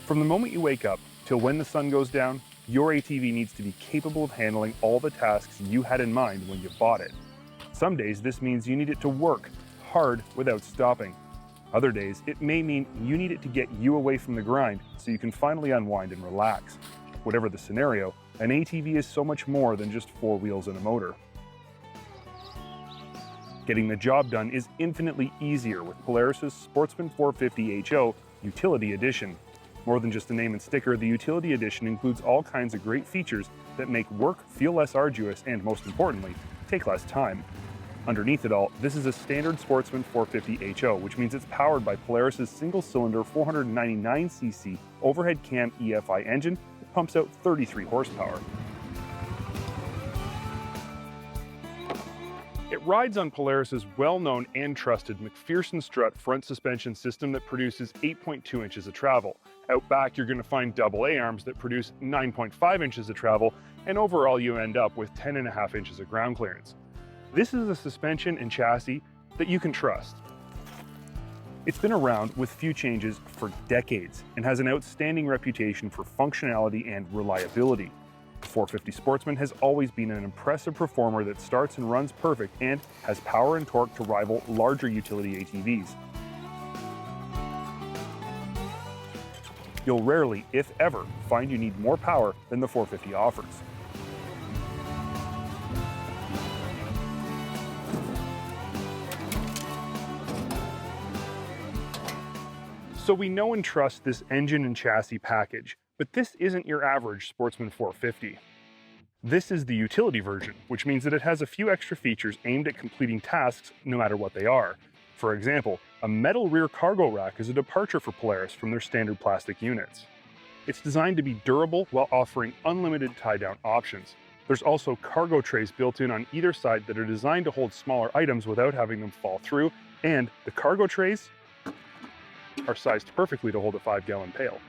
From the moment you wake up till when the sun goes down, your ATV needs to be capable of handling all the tasks you had in mind when you bought it. Some days this means you need it to work hard without stopping. Other days it may mean you need it to get you away from the grind so you can finally unwind and relax. Whatever the scenario, an ATV is so much more than just four wheels and a motor. Getting the job done is infinitely easier with Polaris' Sportsman 450 HO Utility Edition. More than just a name and sticker, the Utility Edition includes all kinds of great features that make work feel less arduous and, most importantly, take less time. Underneath it all, this is a standard Sportsman 450 HO, which means it's powered by Polaris' single-cylinder 499cc overhead cam EFI engine that pumps out 33 horsepower. It rides on Polaris' well-known and trusted McPherson strut front suspension system that produces 8.2 inches of travel. Out back, you're going to find double A-arms that produce 9.5 inches of travel, and overall you end up with 10.5 inches of ground clearance. This is a suspension and chassis that you can trust. It's been around with few changes for decades and has an outstanding reputation for functionality and reliability. The 450 Sportsman has always been an impressive performer that starts and runs perfect and has power and torque to rival larger utility ATVs. You'll rarely, if ever, find you need more power than the 450 offers. So we know and trust this engine and chassis package, but this isn't your average Sportsman 450. This is the utility version, which means that it has a few extra features aimed at completing tasks no matter what they are. For example, a metal rear cargo rack is a departure for Polaris from their standard plastic units. It's designed to be durable while offering unlimited tie-down options. There's also cargo trays built in on either side that are designed to hold smaller items without having them fall through, and the cargo trays are sized perfectly to hold a 5-gallon pail.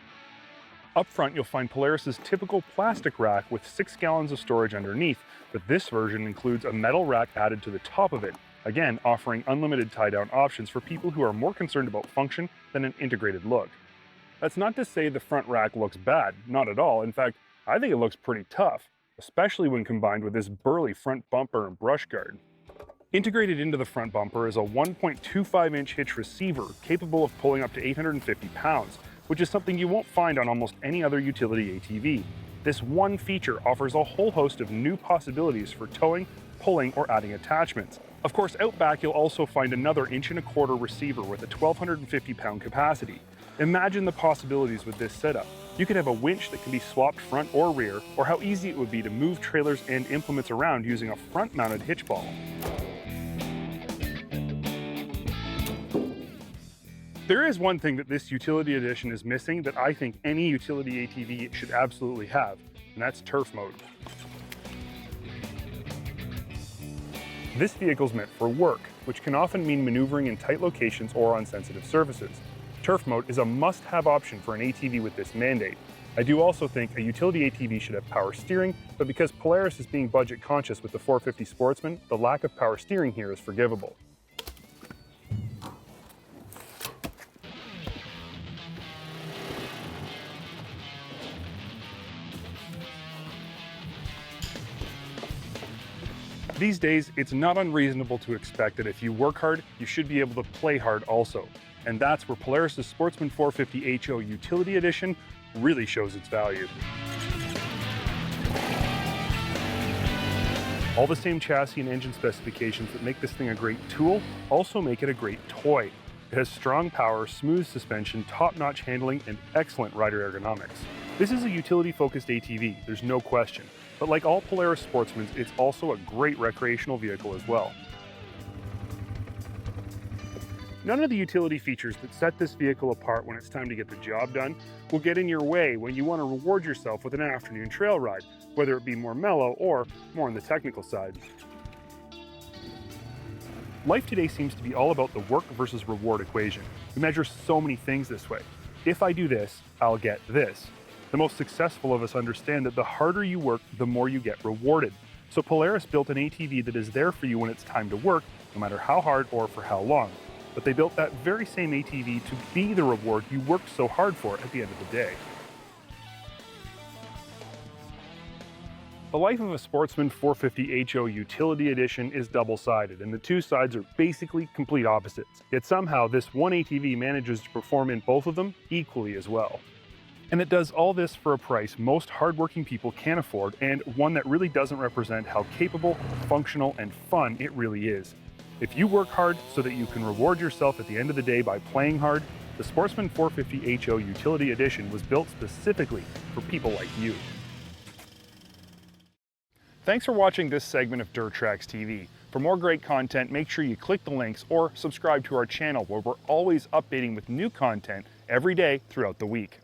Up front, you'll find Polaris' typical plastic rack with 6 gallons of storage underneath, but this version includes a metal rack added to the top of it, again offering unlimited tie-down options for people who are more concerned about function than an integrated look. That's not to say the front rack looks bad, not at all. In fact, I think it looks pretty tough, especially when combined with this burly front bumper and brush guard. Integrated into the front bumper is a 1.25-inch hitch receiver capable of pulling up to 850 pounds, which is something you won't find on almost any other utility ATV. This one feature offers a whole host of new possibilities for towing, pulling, or adding attachments. Of course, out back you'll also find another 1.25-inch receiver with a 1,250-pound capacity. Imagine the possibilities with this setup. You could have a winch that can be swapped front or rear, or how easy it would be to move trailers and implements around using a front-mounted hitch ball. There is one thing that this utility edition is missing that I think any utility ATV should absolutely have, and that's turf mode. This vehicle's meant for work, which can often mean maneuvering in tight locations or on sensitive surfaces. Turf mode is a must-have option for an ATV with this mandate. I do also think a utility ATV should have power steering, but because Polaris is being budget conscious with the 450 Sportsman, the lack of power steering here is forgivable. These days, it's not unreasonable to expect that if you work hard, you should be able to play hard also. And that's where Polaris' Sportsman 450 HO Utility Edition really shows its value. All the same chassis and engine specifications that make this thing a great tool also make it a great toy. It has strong power, smooth suspension, top-notch handling, and excellent rider ergonomics. This is a utility-focused ATV, there's no question. But like all Polaris Sportsmans, it's also a great recreational vehicle as well. None of the utility features that set this vehicle apart when it's time to get the job done will get in your way when you want to reward yourself with an afternoon trail ride, whether it be more mellow or more on the technical side. Life today seems to be all about the work versus reward equation. We measure so many things this way. If I do this, I'll get this. The most successful of us understand that the harder you work, the more you get rewarded. So Polaris built an ATV that is there for you when it's time to work, no matter how hard or for how long. But they built that very same ATV to be the reward you worked so hard for at the end of the day. The life of a Sportsman 450 HO Utility Edition is double-sided, and the two sides are basically complete opposites. Yet somehow this one ATV manages to perform in both of them equally as well. And it does all this for a price most hardworking people can afford, and one that really doesn't represent how capable, functional, and fun it really is. If you work hard so that you can reward yourself at the end of the day by playing hard, the Sportsman 450 HO Utility Edition was built specifically for people like you. Thanks for watching this segment of Trax TV. For more great content, make sure you click the links or subscribe to our channel, where we're always updating with new content every day throughout the week.